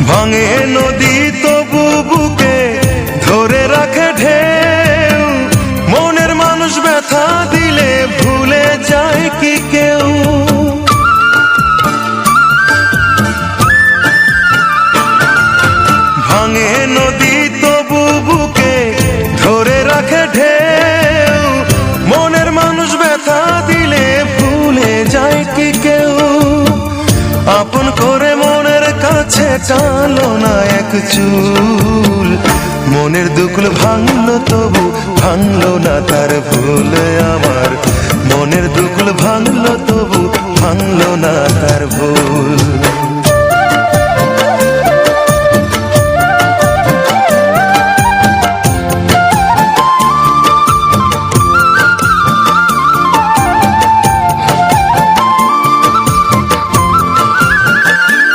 ভাঙে নদী তবু বুকে ধরে রাখে ঢেউ, মনের মানুষ ব্যথা দিলে ভুলে যায় কি কেউ? ভাঙে নদী তবু বুকে ধরে রাখে ঢেউ, মনের মানুষ ব্যথা দিলে ভুলে যায় কি কেউ? আপন করে মনের কাছে টানলো না এক চুল, মনের দুকুল ভাঙলো তবু ভাঙলো না তার ভুল। আমার মনের দুকুল ভাঙলো তবু ভাঙলো না তার ভুল।